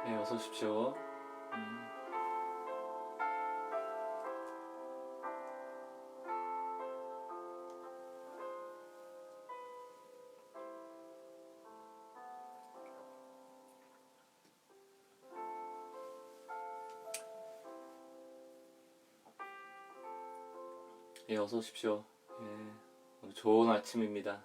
네, 어서 오십시오. 예, 어서 오십시오. 예, 오늘 좋은 아침입니다.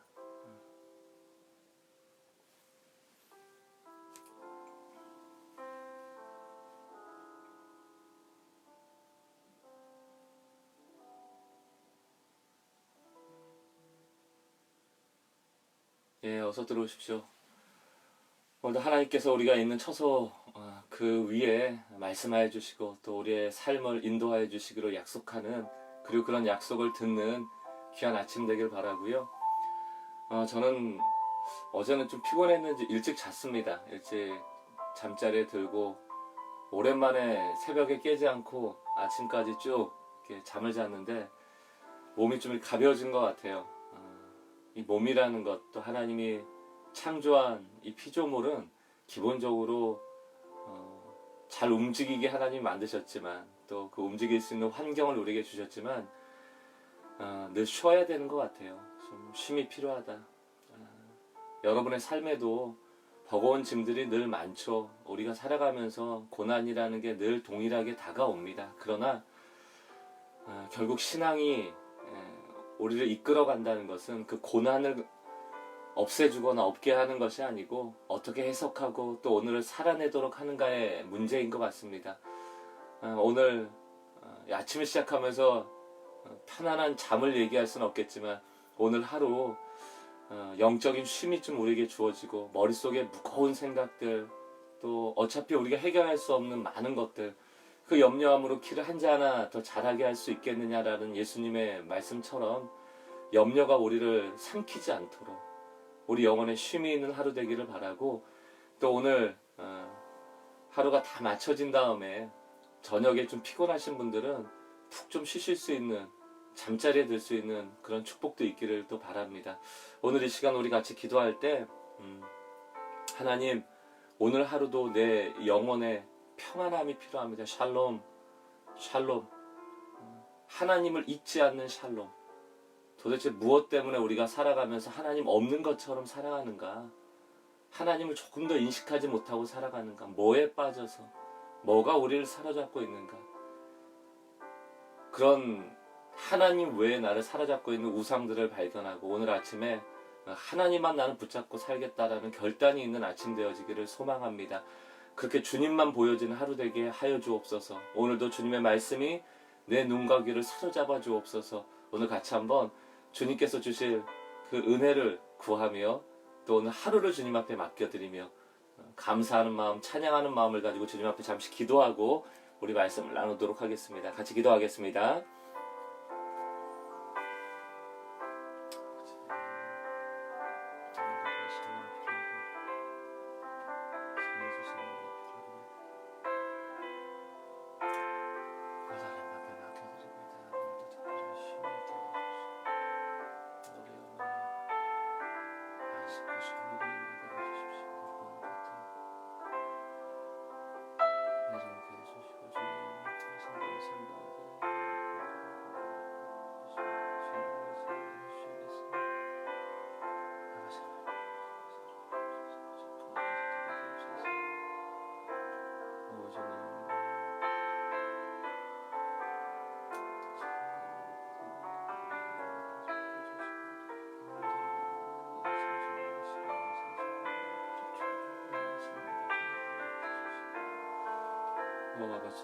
예, 어서 들어오십시오. 오늘도 하나님께서 우리가 있는 처소 그 위에 말씀하여 주시고 또 우리의 삶을 인도하여 주시기로 약속하는, 그리고 그런 약속을 듣는 귀한 아침 되길 바라고요. 저는 어제는 좀 피곤했는지 일찍 잤습니다. 일찍 잠자리에 들고 오랜만에 새벽에 깨지 않고 아침까지 쭉 이렇게 잠을 잤는데 몸이 좀 가벼워진 것 같아요. 이 몸이라는 것도 하나님이 창조한 이 피조물은 기본적으로 잘 움직이게 하나님이 만드셨지만, 또 그 움직일 수 있는 환경을 우리에게 주셨지만 늘 쉬어야 되는 것 같아요. 좀 쉼이 필요하다. 여러분의 삶에도 버거운 짐들이 늘 많죠. 우리가 살아가면서 고난이라는 게 늘 동일하게 다가옵니다. 그러나 결국 신앙이 우리를 이끌어 간다는 것은 그 고난을 없애주거나 없게 하는 것이 아니고 어떻게 해석하고 또 오늘을 살아내도록 하는가의 문제인 것 같습니다. 오늘 아침을 시작하면서 편안한 잠을 얘기할 수는 없겠지만 오늘 하루 영적인 쉼이 좀 우리에게 주어지고, 머릿속에 무거운 생각들, 또 어차피 우리가 해결할 수 없는 많은 것들, 그 염려함으로 키를 한 자나 더 잘하게 할 수 있겠느냐라는 예수님의 말씀처럼 염려가 우리를 삼키지 않도록 우리 영혼에 쉼이 있는 하루 되기를 바라고, 또 오늘 하루가 다 마쳐진 다음에 저녁에 좀 피곤하신 분들은 푹 좀 쉬실 수 있는, 잠자리에 들 수 있는 그런 축복도 있기를 또 바랍니다. 오늘 이 시간 우리 같이 기도할 때 하나님, 오늘 하루도 내 영혼에 평안함이 필요합니다. 샬롬, 샬롬. 하나님을 잊지 않는 샬롬. 도대체 무엇 때문에 우리가 살아가면서 하나님 없는 것처럼 살아가는가? 하나님을 조금 더 인식하지 못하고 살아가는가? 뭐에 빠져서? 뭐가 우리를 사로잡고 있는가? 그런 하나님 외에 나를 사로잡고 있는 우상들을 발견하고 오늘 아침에 하나님만 나는 붙잡고 살겠다라는 결단이 있는 아침 되어지기를 소망합니다. 그렇게 주님만 보여지는 하루 되게 하여 주옵소서. 오늘도 주님의 말씀이 내 눈과 귀를 사로잡아 주옵소서. 오늘 같이 한번 주님께서 주실 그 은혜를 구하며 또 오늘 하루를 주님 앞에 맡겨드리며 감사하는 마음, 찬양하는 마음을 가지고 주님 앞에 잠시 기도하고 우리 말씀을 나누도록 하겠습니다. 같이 기도하겠습니다. 이와 같이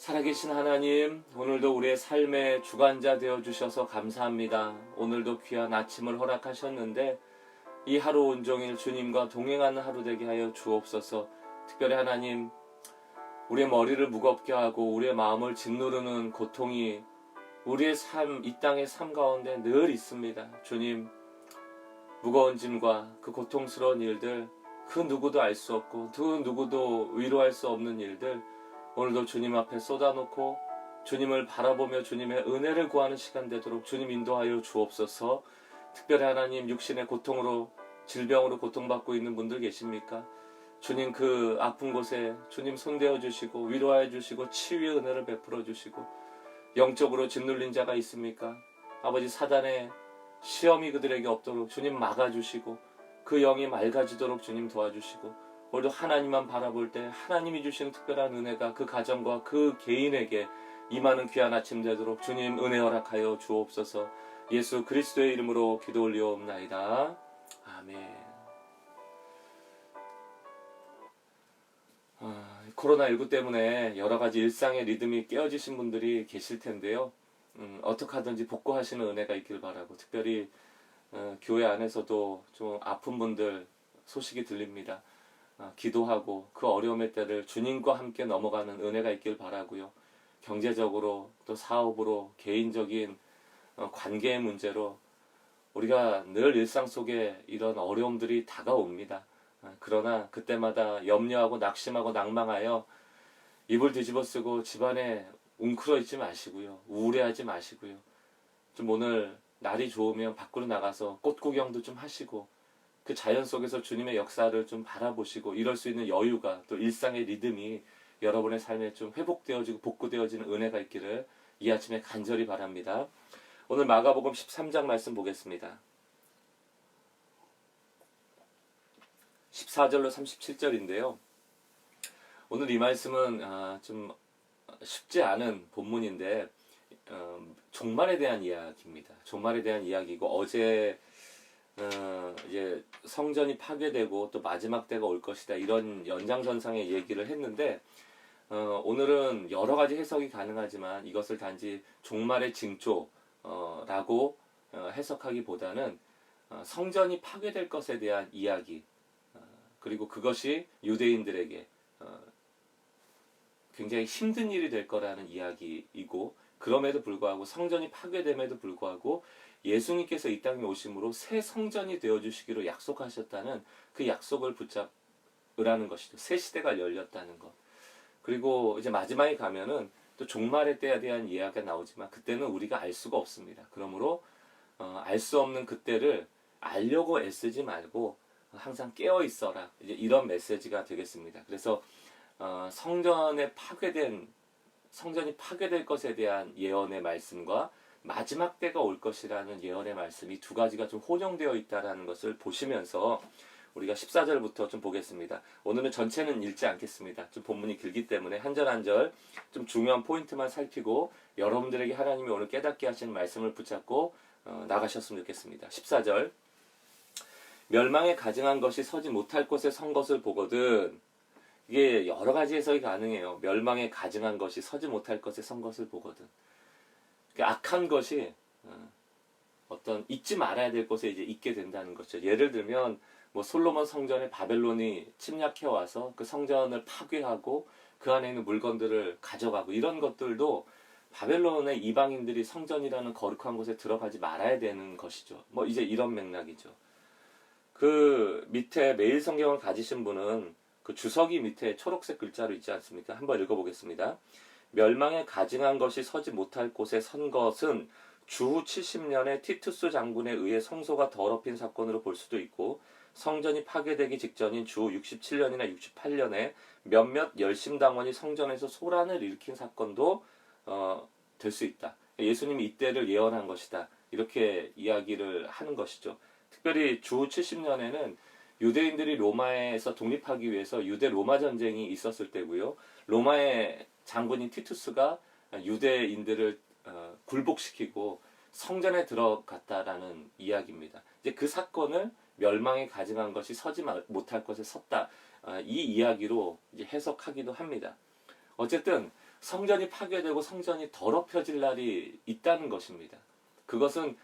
살아계신 하나님, 오늘도 우리의 삶의 주관자 되어주셔서 감사합니다. 오늘도 귀한 아침을 허락하셨는데 이 하루 온종일 주님과 동행하는 하루 되게 하여 주옵소서. 특별히 하나님, 우리의 머리를 무겁게 하고 우리의 마음을 짓누르는 고통이 우리의 삶, 이 땅의 삶 가운데 늘 있습니다. 주님, 무거운 짐과 그 고통스러운 일들, 그 누구도 알 수 없고 그 누구도 위로할 수 없는 일들, 오늘도 주님 앞에 쏟아놓고 주님을 바라보며 주님의 은혜를 구하는 시간 되도록 주님 인도하여 주옵소서. 특별히 하나님, 육신의 고통으로, 질병으로 고통받고 있는 분들 계십니까? 주님, 그 아픈 곳에 주님 손대어 주시고 위로하여 주시고 치유의 은혜를 베풀어 주시고, 영적으로 짓눌린 자가 있습니까? 아버지, 사단의 시험이 그들에게 없도록 주님 막아주시고 그 영이 맑아지도록 주님 도와주시고, 오늘도 하나님만 바라볼 때 하나님이 주시는 특별한 은혜가 그 가정과 그 개인에게 임하는 귀한 아침 되도록 주님 은혜 허락하여 주옵소서. 예수 그리스도의 이름으로 기도 올리옵나이다. 아멘. 코로나19 때문에 여러 가지 일상의 리듬이 깨어지신 분들이 계실 텐데요. 어떻게 하든지 복구하시는 은혜가 있길 바라고, 특별히 교회 안에서도 좀 아픈 분들 소식이 들립니다. 기도하고 그 어려움의 때를 주님과 함께 넘어가는 은혜가 있길 바라고요. 경제적으로 또 사업으로 개인적인 관계의 문제로 우리가 늘 일상 속에 이런 어려움들이 다가옵니다. 그러나 그때마다 염려하고 낙심하고 낭망하여 이불 뒤집어 쓰고 집안에 웅크러 있지 마시고요. 우울해하지 마시고요. 좀 오늘 날이 좋으면 밖으로 나가서 꽃 구경도 좀 하시고 그 자연 속에서 주님의 역사를 좀 바라보시고, 이럴 수 있는 여유가, 또 일상의 리듬이 여러분의 삶에 좀 회복되어지고 복구되어지는 은혜가 있기를 이 아침에 간절히 바랍니다. 오늘 마가복음 13장 말씀 보겠습니다. 14절로 37절인데요. 오늘 이 말씀은 좀 쉽지 않은 본문인데 종말에 대한 이야기입니다. 종말에 대한 이야기고, 어제 이제 성전이 파괴되고 또 마지막 때가 올 것이다, 이런 연장선상의 얘기를 했는데, 오늘은 여러 가지 해석이 가능하지만 이것을 단지 종말의 징조라고 해석하기보다는 성전이 파괴될 것에 대한 이야기, 그리고 그것이 유대인들에게 굉장히 힘든 일이 될 거라는 이야기이고, 그럼에도 불구하고 성전이 파괴됨에도 불구하고 예수님께서 이 땅에 오심으로 새 성전이 되어주시기로 약속하셨다는 그 약속을 붙잡으라는 것이죠. 새 시대가 열렸다는 것. 그리고 이제 마지막에 가면은 또 종말의 때에 대한 이야기가 나오지만 그때는 우리가 알 수가 없습니다. 그러므로 알 수 없는 그때를 알려고 애쓰지 말고 항상 깨어 있어라, 이제 이런 메시지가 되겠습니다. 그래서 성전이 파괴될 것에 대한 예언의 말씀과 마지막 때가 올 것이라는 예언의 말씀이 두 가지가 좀 혼용되어 있다는 것을 보시면서 우리가 14절부터 좀 보겠습니다. 오늘은 전체는 읽지 않겠습니다. 좀 본문이 길기 때문에 한 절 한 절 좀 중요한 포인트만 살피고 여러분들에게 하나님이 오늘 깨닫게 하시는 말씀을 붙잡고 나가셨으면 좋겠습니다. 14절, 멸망에 가증한 것이 서지 못할 곳에 선 것을 보거든. 이게 여러 가지 해석이 가능해요. 멸망에 가증한 것이 서지 못할 것에 선 것을 보거든. 악한 것이 어떤 잊지 말아야 될 곳에 이제 있게 된다는 거죠. 예를 들면 뭐 솔로몬 성전에 바벨론이 침략해 와서 그 성전을 파괴하고 그 안에 있는 물건들을 가져가고, 이런 것들도 바벨론의 이방인들이 성전이라는 거룩한 곳에 들어가지 말아야 되는 것이죠. 뭐 이제 이런 맥락이죠. 그 밑에 매일 성경을 가지신 분은 그 주석이 밑에 초록색 글자로 있지 않습니까? 한번 읽어보겠습니다. 멸망에 가증한 것이 서지 못할 곳에 선 것은 주후 70년에 티투스 장군에 의해 성소가 더럽힌 사건으로 볼 수도 있고, 성전이 파괴되기 직전인 주후 67년이나 68년에 몇몇 열심당원이 성전에서 소란을 일으킨 사건도 될 수 있다. 예수님이 이때를 예언한 것이다, 이렇게 이야기를 하는 것이죠. 특별히 주후 70년에는 유대인들이 로마에서 독립하기 위해서 유대 로마 전쟁이 있었을 때고요. 로마의 장군인 티투스가 유대인들을 굴복시키고 성전에 들어갔다라는 이야기입니다. 이제 그 사건을 멸망에 가증한 것이 서지 못할 것에 섰다, 이 이야기로 이제 해석하기도 합니다. 어쨌든 성전이 파괴되고 성전이 더럽혀질 날이 있다는 것입니다. 그것은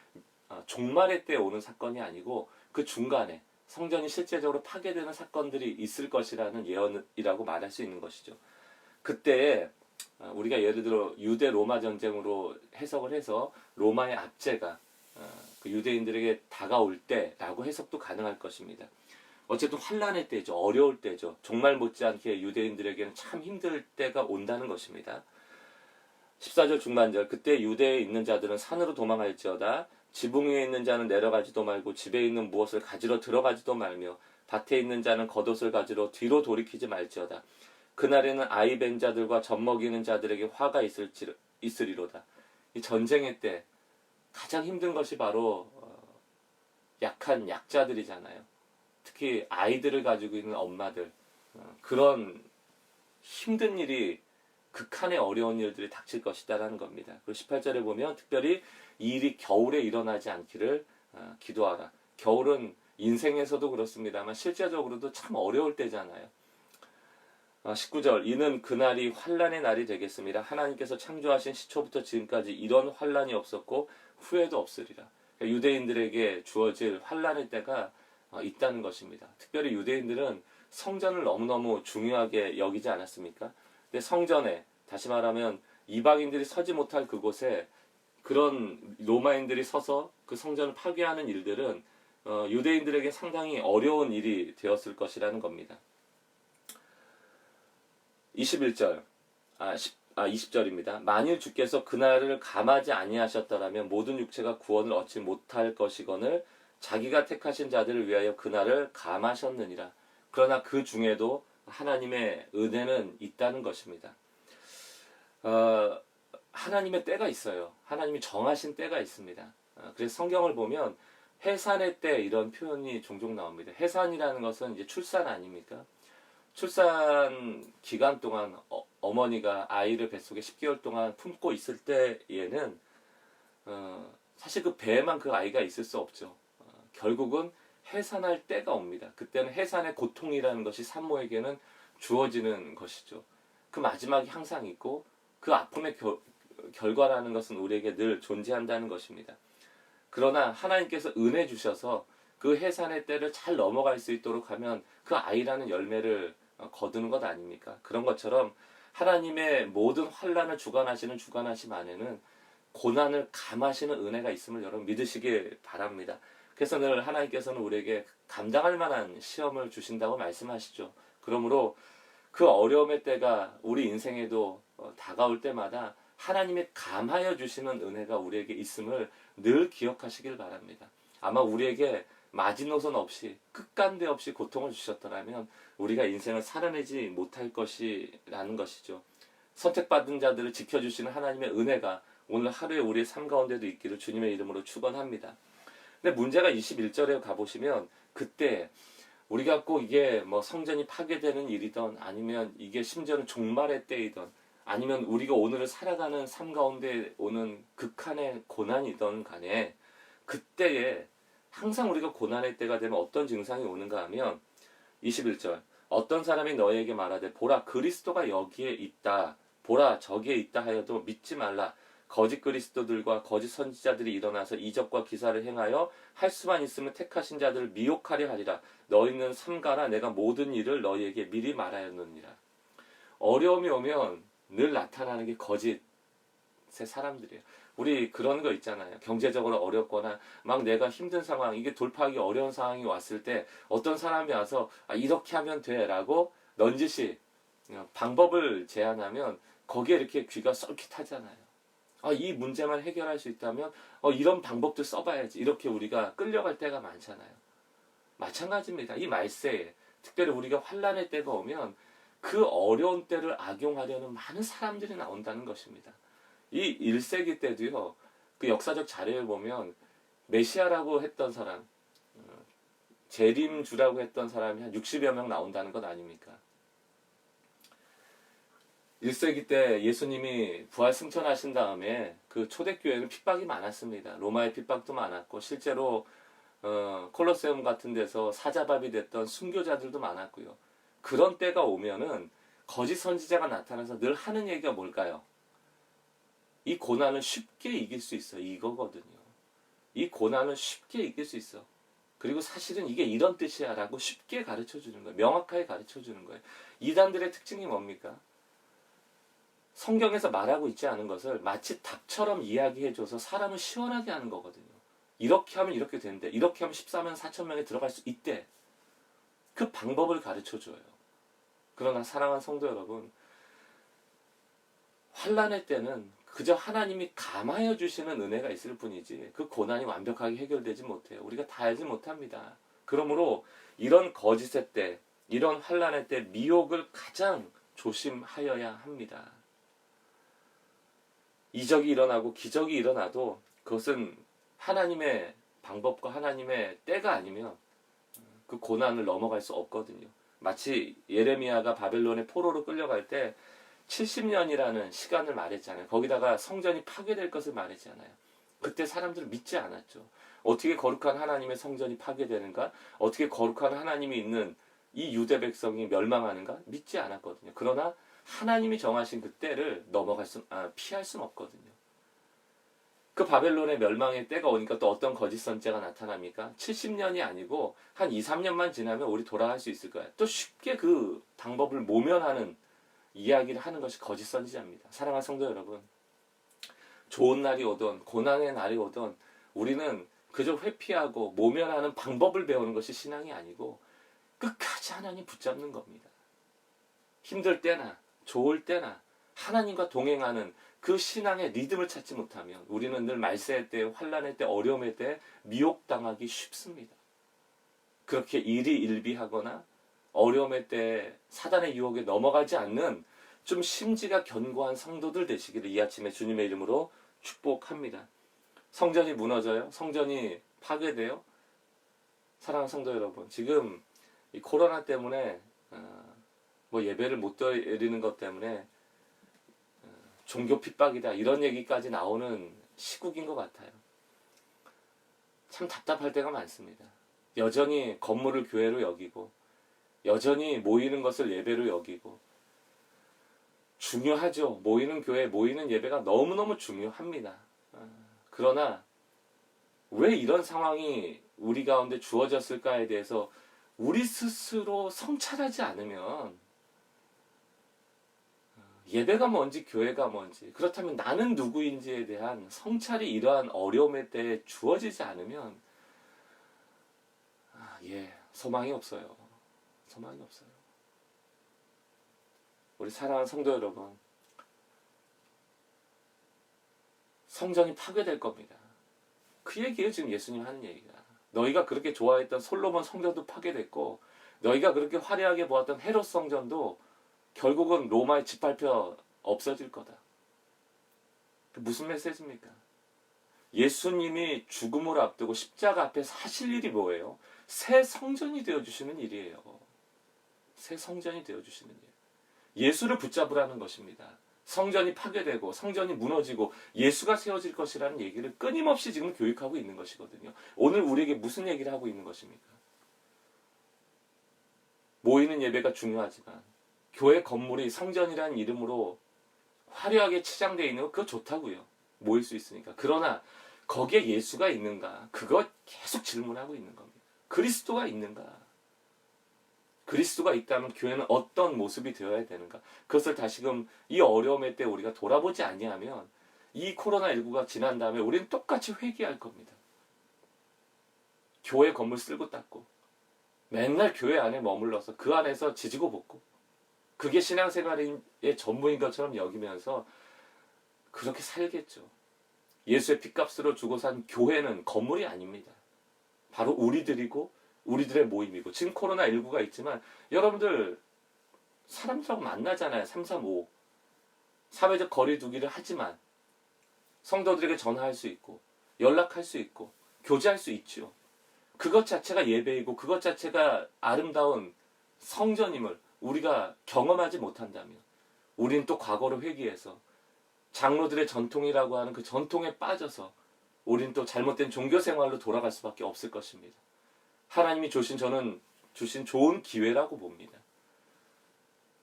종말의 때에 오는 사건이 아니고 그 중간에 성전이 실제적으로 파괴되는 사건들이 있을 것이라는 예언이라고 말할 수 있는 것이죠. 그때에 우리가 예를 들어 유대 로마 전쟁으로 해석을 해서 로마의 압제가 그 유대인들에게 다가올 때라고 해석도 가능할 것입니다. 어쨌든 환란의 때죠. 어려울 때죠. 정말 못지않게 유대인들에게는 참 힘들 때가 온다는 것입니다. 14절 중반절 그때 유대에 있는 자들은 산으로 도망할지어다 지붕 위에 있는 자는 내려가지도 말고 집에 있는 무엇을 가지러 들어가지도 말며 밭에 있는 자는 겉옷을 가지러 뒤로 돌이키지 말지어다. 그날에는 아이 벤 자들과 젖먹이는 자들에게 화가 있으리로다. 이 전쟁의 때 가장 힘든 것이 바로 약한 약자들이잖아요. 특히 아이들을 가지고 있는 엄마들 그런 힘든 일이 극한의 어려운 일들이 닥칠 것이다라는 겁니다. 그리고 18절에 보면 특별히 이 일이 겨울에 일어나지 않기를 기도하라. 겨울은 인생에서도 그렇습니다만 실제적으로도 참 어려울 때잖아요. 19절 이는 그날이 환란의 날이 되겠습니다. 하나님께서 창조하신 시초부터 지금까지 이런 환란이 없었고 후에도 없으리라. 그러니까 유대인들에게 주어질 환란의 때가 있다는 것입니다. 특별히 유대인들은 성전을 너무너무 중요하게 여기지 않았습니까? 근데 성전에 다시 말하면 이방인들이 서지 못할 그곳에 그런 로마인들이 서서 그 성전을 파괴하는 일들은 유대인들에게 상당히 어려운 일이 되었을 것이라는 겁니다. 20절입니다. 만일 주께서 그날을 감하지 아니하셨더라면 모든 육체가 구원을 얻지 못할 것이거늘 자기가 택하신 자들을 위하여 그날을 감하셨느니라. 그러나 그 중에도 하나님의 은혜는 있다는 것입니다. 하나님의 때가 있어요. 하나님이 정하신 때가 있습니다. 그래서 성경을 보면 해산의 때 이런 표현이 종종 나옵니다. 해산이라는 것은 이제 출산 아닙니까? 출산 기간 동안 어머니가 아이를 뱃속에 10개월 동안 품고 있을 때에는 사실 그 배에만 그 아이가 있을 수 없죠. 결국은 해산할 때가 옵니다. 그때는 해산의 고통이라는 것이 산모에게는 주어지는 것이죠. 그 마지막이 항상 있고 그 아픔의 결과라는 것은 우리에게 늘 존재한다는 것입니다. 그러나 하나님께서 은혜 주셔서 그 해산의 때를 잘 넘어갈 수 있도록 하면 그 아이라는 열매를 거두는 것 아닙니까? 그런 것처럼 하나님의 모든 환란을 주관하시는 주관하심 안에는 고난을 감하시는 은혜가 있음을 여러분 믿으시길 바랍니다. 그래서 늘 하나님께서는 우리에게 감당할 만한 시험을 주신다고 말씀하시죠. 그러므로 그 어려움의 때가 우리 인생에도 다가올 때마다 하나님의 감하여 주시는 은혜가 우리에게 있음을 늘 기억하시길 바랍니다. 아마 우리에게 마지노선 없이 끝간데 없이 고통을 주셨더라면 우리가 인생을 살아내지 못할 것이라는 것이죠. 선택받은 자들을 지켜주시는 하나님의 은혜가 오늘 하루에 우리의 삶 가운데도 있기를 주님의 이름으로 축원합니다. 근데 문제가 21절에 가보시면 그때 우리가 꼭 이게 뭐 성전이 파괴되는 일이든 아니면 이게 심지어는 종말의 때이든 아니면 우리가 오늘을 살아가는 삶 가운데 오는 극한의 고난이든 간에 그때에 항상 우리가 고난의 때가 되면 어떤 증상이 오는가 하면 21절 어떤 사람이 너희에게 말하되 보라 그리스도가 여기에 있다 보라 저기에 있다 하여도 믿지 말라 거짓 그리스도들과 거짓 선지자들이 일어나서 이적과 기사를 행하여 할 수만 있으면 택하신 자들을 미혹하려 하리라 너희는 삼가라 내가 모든 일을 너희에게 미리 말하였느니라. 어려움이 오면 늘 나타나는 게 거짓의 사람들이에요. 우리 그런 거 있잖아요. 경제적으로 어렵거나 막 내가 힘든 상황, 이게 돌파하기 어려운 상황이 왔을 때 어떤 사람이 와서 이렇게 하면 돼 라고 넌지시 방법을 제안하면 거기에 이렇게 귀가 쏠깃하잖아요. 이 문제만 해결할 수 있다면 이런 방법도 써봐야지 이렇게 우리가 끌려갈 때가 많잖아요. 마찬가지입니다. 이 말세에 특별히 우리가 환란의 때가 오면 그 어려운 때를 악용하려는 많은 사람들이 나온다는 것입니다. 이 1세기 때도요. 그 역사적 자료를 보면 메시아라고 했던 사람 재림주라고 했던 사람이 한 60여 명 나온다는 것 아닙니까? 1세기 때 예수님이 부활 승천하신 다음에 그 초대교회는 핍박이 많았습니다. 로마의 핍박도 많았고 실제로 콜로세움 같은 데서 사자밥이 됐던 순교자들도 많았고요. 그런 때가 오면은 거짓 선지자가 나타나서 늘 하는 얘기가 뭘까요? 이 고난을 쉽게 이길 수 있어. 이거거든요. 이 고난을 쉽게 이길 수 있어. 그리고 사실은 이게 이런 뜻이야 라고 쉽게 가르쳐 주는 거예요. 명확하게 가르쳐 주는 거예요. 이단들의 특징이 뭡니까? 성경에서 말하고 있지 않은 것을 마치 답처럼 이야기해줘서 사람을 시원하게 하는 거거든요. 이렇게 하면 이렇게 된대. 이렇게 하면 14만 4천 명에 들어갈 수 있대. 그 방법을 가르쳐줘요. 그러나 사랑하는 성도 여러분, 환난의 때는 그저 하나님이 감하여 주시는 은혜가 있을 뿐이지 그 고난이 완벽하게 해결되지 못해요. 우리가 다 알지 못합니다. 그러므로 이런 거짓의 때, 이런 환난의 때 미혹을 가장 조심하여야 합니다. 이적이 일어나고 기적이 일어나도 그것은 하나님의 방법과 하나님의 때가 아니면 그 고난을 넘어갈 수 없거든요. 마치 예레미야가 바벨론의 포로로 끌려갈 때 70년이라는 시간을 말했잖아요. 거기다가 성전이 파괴될 것을 말했잖아요. 그때 사람들은 믿지 않았죠. 어떻게 거룩한 하나님의 성전이 파괴되는가? 어떻게 거룩한 하나님이 있는 이 유대 백성이 멸망하는가? 믿지 않았거든요. 그러나 하나님이 정하신 그 때를 피할 수는 없거든요. 그 바벨론의 멸망의 때가 오니까 또 어떤 거짓 선지자가 나타납니까? 70년이 아니고 한 2, 3년만 지나면 우리 돌아갈 수 있을 거야. 또 쉽게 그 방법을 모면하는 이야기를 하는 것이 거짓 선지자입니다. 사랑하는 성도 여러분, 좋은 날이 오든 고난의 날이 오든 우리는 그저 회피하고 모면하는 방법을 배우는 것이 신앙이 아니고 끝까지 하나님 붙잡는 겁니다. 힘들 때나 좋을 때나 하나님과 동행하는 그 신앙의 리듬을 찾지 못하면 우리는 늘 말세의 때, 환난의 때, 어려움의 때 미혹당하기 쉽습니다. 그렇게 일희일비하거나 어려움의 때 사단의 유혹에 넘어가지 않는 좀 심지가 견고한 성도들 되시기를 이 아침에 주님의 이름으로 축복합니다. 성전이 무너져요? 성전이 파괴돼요? 사랑하는 성도 여러분, 지금 이 코로나 때문에 예배를 못 드리는 것 때문에 종교 핍박이다 이런 얘기까지 나오는 시국인 것 같아요. 참 답답할 때가 많습니다. 여전히 건물을 교회로 여기고 여전히 모이는 것을 예배로 여기고 중요하죠. 모이는 교회, 모이는 예배가 너무너무 중요합니다. 그러나 왜 이런 상황이 우리 가운데 주어졌을까에 대해서 우리 스스로 성찰하지 않으면 예배가 뭔지 교회가 뭔지 그렇다면 나는 누구인지에 대한 성찰이 이러한 어려움의 때에 주어지지 않으면 소망이 없어요. 소망이 없어요. 우리 사랑하는 성도 여러분, 성전이 파괴될 겁니다. 그 얘기예요. 지금 예수님 하는 얘기가. 너희가 그렇게 좋아했던 솔로몬 성전도 파괴됐고 너희가 그렇게 화려하게 보았던 헤롯 성전도 결국은 로마에 짓밟혀 없어질 거다. 무슨 메시지입니까? 예수님이 죽음을 앞두고 십자가 앞에서 하실 일이 뭐예요? 새 성전이 되어주시는 일이에요. 새 성전이 되어주시는 일. 예수를 붙잡으라는 것입니다. 성전이 파괴되고 성전이 무너지고 예수가 세워질 것이라는 얘기를 끊임없이 지금 교육하고 있는 것이거든요. 오늘 우리에게 무슨 얘기를 하고 있는 것입니까? 모이는 예배가 중요하지만 교회 건물이 성전이라는 이름으로 화려하게 치장되어 있는 거 그거 좋다고요. 모일 수 있으니까. 그러나 거기에 예수가 있는가? 그거 계속 질문하고 있는 겁니다. 그리스도가 있는가? 그리스도가 있다면 교회는 어떤 모습이 되어야 되는가? 그것을 다시금 이 어려움의 때 우리가 돌아보지 아니하면 이 코로나19가 지난 다음에 우리는 똑같이 회개할 겁니다. 교회 건물 쓸고 닦고 맨날 교회 안에 머물러서 그 안에서 지지고 볶고 그게 신앙생활의 전부인 것처럼 여기면서 그렇게 살겠죠. 예수의 핏값으로 주고 산 교회는 건물이 아닙니다. 바로 우리들이고 우리들의 모임이고 지금 코로나19가 있지만 여러분들 사람들하고 만나잖아요. 335 사회적 거리 두기를 하지만 성도들에게 전화할 수 있고 연락할 수 있고 교제할 수 있죠. 그것 자체가 예배이고 그것 자체가 아름다운 성전임을 우리가 경험하지 못한다면 우리는 또 과거를 회귀해서 장로들의 전통이라고 하는 그 전통에 빠져서 우리는 또 잘못된 종교생활로 돌아갈 수밖에 없을 것입니다. 하나님이 저는 주신 좋은 기회라고 봅니다.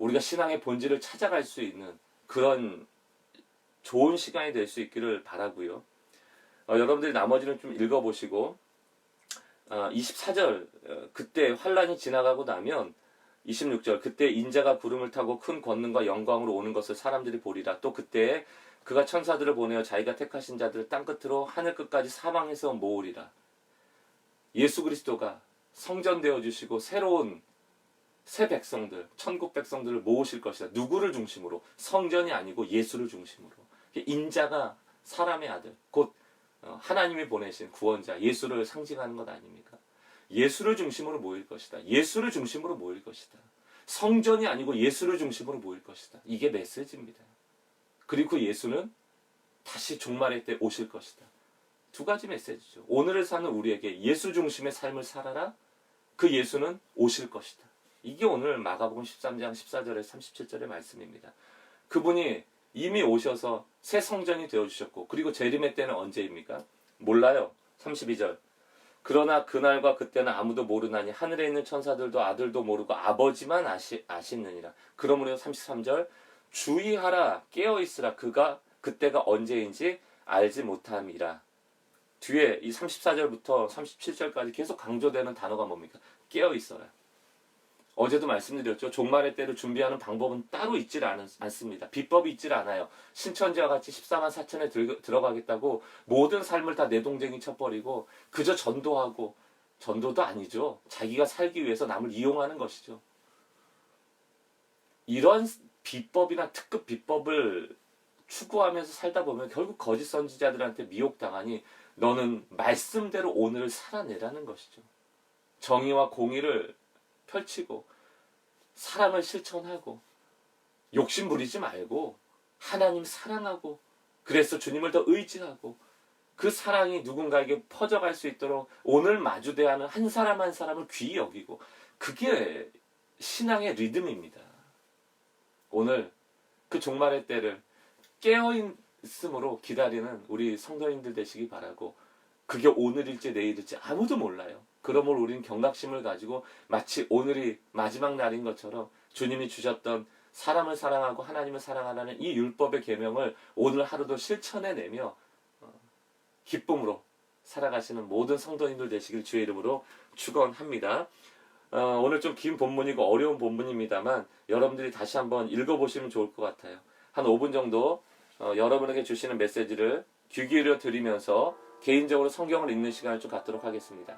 우리가 신앙의 본질을 찾아갈 수 있는 그런 좋은 시간이 될 수 있기를 바라고요. 여러분들이 나머지는 좀 읽어보시고 24절 그때 환란이 지나가고 나면 26절 그때 인자가 구름을 타고 큰 권능과 영광으로 오는 것을 사람들이 보리라. 또 그때 그가 천사들을 보내어 자기가 택하신 자들을 땅끝으로 하늘 끝까지 사방에서 모으리라. 예수 그리스도가 성전되어 주시고 새로운 새 백성들, 천국 백성들을 모으실 것이다. 누구를 중심으로? 성전이 아니고 예수를 중심으로. 인자가 사람의 아들, 곧 하나님이 보내신 구원자, 예수를 상징하는 것 아닙니까? 예수를 중심으로 모일 것이다. 예수를 중심으로 모일 것이다. 성전이 아니고 예수를 중심으로 모일 것이다. 이게 메시지입니다. 그리고 예수는 다시 종말의 때 오실 것이다. 두 가지 메시지죠. 오늘을 사는 우리에게 예수 중심의 삶을 살아라. 그 예수는 오실 것이다. 이게 오늘 마가복음 13장 14절에서 37절의 말씀입니다. 그분이 이미 오셔서 새 성전이 되어주셨고, 그리고 재림의 때는 언제입니까? 몰라요. 32절. 그러나 그날과 그때는 아무도 모르나니 하늘에 있는 천사들도 아들도 모르고 아버지만 아시느니라. 그러므로 33절. 주의하라, 깨어있으라. 그때가 언제인지 알지 못함이라. 뒤에 이 34절부터 37절까지 계속 강조되는 단어가 뭡니까? 깨어있어라. 어제도 말씀드렸죠. 종말의 때를 준비하는 방법은 따로 있질 않습니다. 비법이 있질 않아요. 신천지와 같이 14만 4천에 들어가겠다고 모든 삶을 다 내동댕이 쳐버리고 그저 전도하고, 전도도 아니죠. 자기가 살기 위해서 남을 이용하는 것이죠. 이런 비법이나 특급 비법을 추구하면서 살다 보면 결국 거짓 선지자들한테 미혹당하니 너는 말씀대로 오늘을 살아내라는 것이죠. 정의와 공의를 펼치고 사랑을 실천하고 욕심 부리지 말고 하나님 사랑하고, 그래서 주님을 더 의지하고 그 사랑이 누군가에게 퍼져갈 수 있도록 오늘 마주대하는 한 사람 한 사람을 귀히 여기고, 그게 신앙의 리듬입니다. 오늘 그 종말의 때를 깨어있음으로 기다리는 우리 성도님들 되시기 바라고, 그게 오늘일지 내일일지 아무도 몰라요. 그러므로 우리는 경각심을 가지고 마치 오늘이 마지막 날인 것처럼 주님이 주셨던 사람을 사랑하고 하나님을 사랑하라는 이 율법의 계명을 오늘 하루도 실천해내며 기쁨으로 살아가시는 모든 성도님들 되시길 주의 이름으로 축원합니다. 오늘 좀 긴 본문이고 어려운 본문입니다만 여러분들이 다시 한번 읽어보시면 좋을 것 같아요. 한 5분 정도 여러분에게 주시는 메시지를 귀 기울여 드리면서 개인적으로 성경을 읽는 시간을 좀 갖도록 하겠습니다.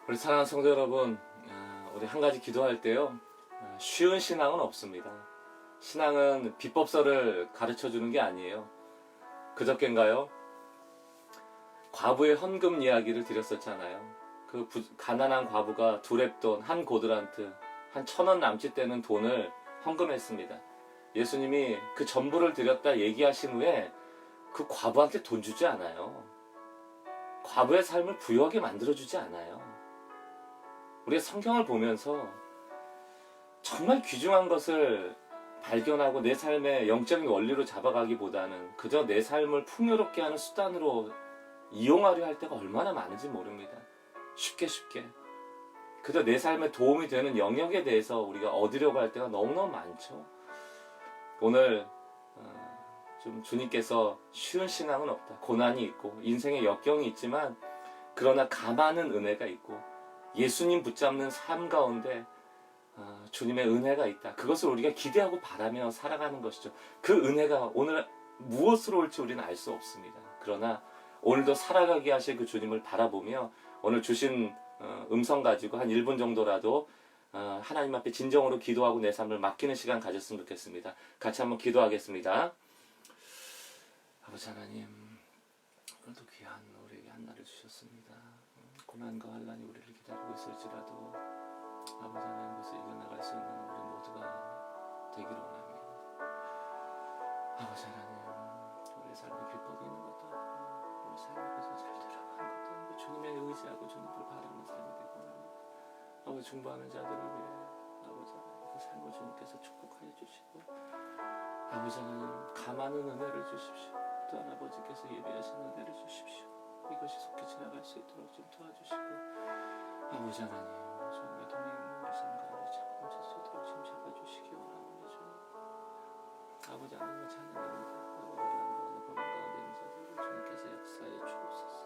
우리 사랑하는 성도 여러분, 우리 한 가지 기도할 때요, 쉬운 신앙은 없습니다. 신앙은 비법서를 가르쳐 주는 게 아니에요. 그저껜가요? 과부의 헌금 이야기를 드렸었잖아요. 그 가난한 과부가 두 렙돈, 한 고드란트, 한 1,000원 남짓 되는 돈을 헌금했습니다. 예수님이 그 전부를 드렸다 얘기하신 후에 그 과부한테 돈 주지 않아요. 과부의 삶을 부유하게 만들어주지 않아요. 우리가 성경을 보면서 정말 귀중한 것을 발견하고 내 삶의 영적인 원리로 잡아가기보다는 그저 내 삶을 풍요롭게 하는 수단으로 이용하려 할 때가 얼마나 많은지 모릅니다. 쉽게 그저 내 삶에 도움이 되는 영역에 대해서 우리가 얻으려고 할 때가 너무너무 많죠. 오늘 좀 주님께서 쉬운 신앙은 없다. 고난이 있고 인생의 역경이 있지만 그러나 감하는 은혜가 있고 예수님 붙잡는 삶 가운데 주님의 은혜가 있다. 그것을 우리가 기대하고 바라며 살아가는 것이죠. 그 은혜가 오늘 무엇으로 올지 우리는 알 수 없습니다. 그러나 오늘도 살아가게 하실 그 주님을 바라보며 오늘 주신 음성 가지고 한 1분 정도라도 하나님 앞에 진정으로 기도하고 내 삶을 맡기는 시간 가졌으면 좋겠습니다. 같이 한번 기도하겠습니다. 아버지 하나님, 오늘도 귀한 우리에게 한날을 주셨습니다. 고난과 환난이 우리를 기다리고 있을지라도 아버지 하나님, 그것을 이겨나갈 수 있는 우리 모두가 되기를 원합니다. 아버지 하나님, 우리 삶에 비법이 있는 것도 아니고 우리 삶에 그래서 잘 돌아가는 것도 아니고 주님의 의지하고 주님을 바라는 삶이 되고 합니다. 아버지, 중보하는 자들을 위해 아버지 하나님 그 삶을 주님께서 축복하여 주시고 아버지 하나님 감하는 은혜를 주십시오. 또한 아버지께서 예비하신 은혜를 주십시오. 이것이 속히 지나갈 수 있도록 좀 도와주시고 아버지 하나님 주님의 동행 우리 삶 가운데 참 멈출 수 있도록 좀 잡아주시기 원합니다. 주님 아버지 하나님을 찬양합니다. 아버지 하나님 고난 가운데 있는 자들을 주님께서 역사해 주옵소서.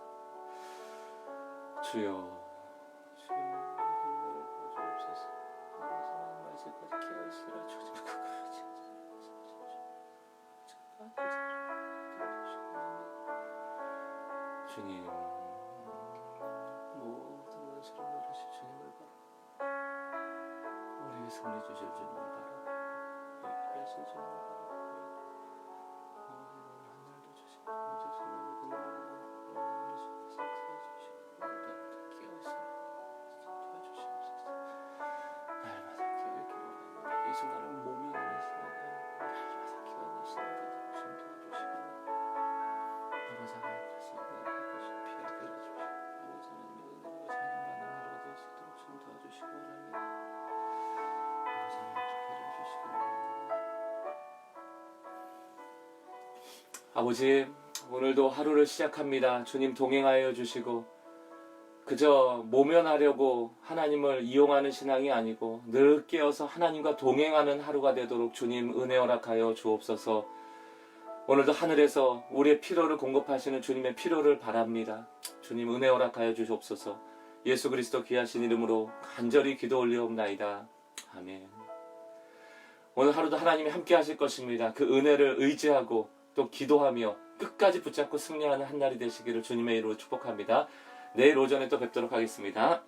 주여 우리를 보여주옵소서. 아버지 하나님 말씀까지 깨어있으라 주님 그까지 주님 모든 것으로 누리실 주님을 바라 우리에게 승리 주실 주님을 바라 예비하실 주님을 바라 오늘 한날도 주시고 오늘 주시고 오늘도 깨어있어 도와주시옵소서. 날마다 깨어있기 원합니다. 이 순간을 모면하는 시간에 날마다 깨어있는 시간에 좀 도와주시고 아버지 하나님 피하게 해주시고 아버지 하나님의 은혜로 찬양받는 하루가 될 수 있도록 좀 도와주시기 원합니다. 아버지 하나님 그렇게 해주시기 원합니다. 아버지, 오늘도 하루를 시작합니다. 주님 동행하여 주시고 그저 모면하려고 하나님을 이용하는 신앙이 아니고 늘 깨어서 하나님과 동행하는 하루가 되도록 주님 은혜 허락하여 주옵소서. 오늘도 하늘에서 우리의 필요를 공급하시는 주님의 필요를 바랍니다. 주님 은혜 허락하여 주옵소서. 예수 그리스도 귀하신 이름으로 간절히 기도 올리옵나이다. 아멘. 오늘 하루도 하나님이 함께 하실 것입니다. 그 은혜를 의지하고 또 기도하며 끝까지 붙잡고 승리하는 한 날이 되시기를 주님의 이름으로 축복합니다. 내일 오전에 또 뵙도록 하겠습니다.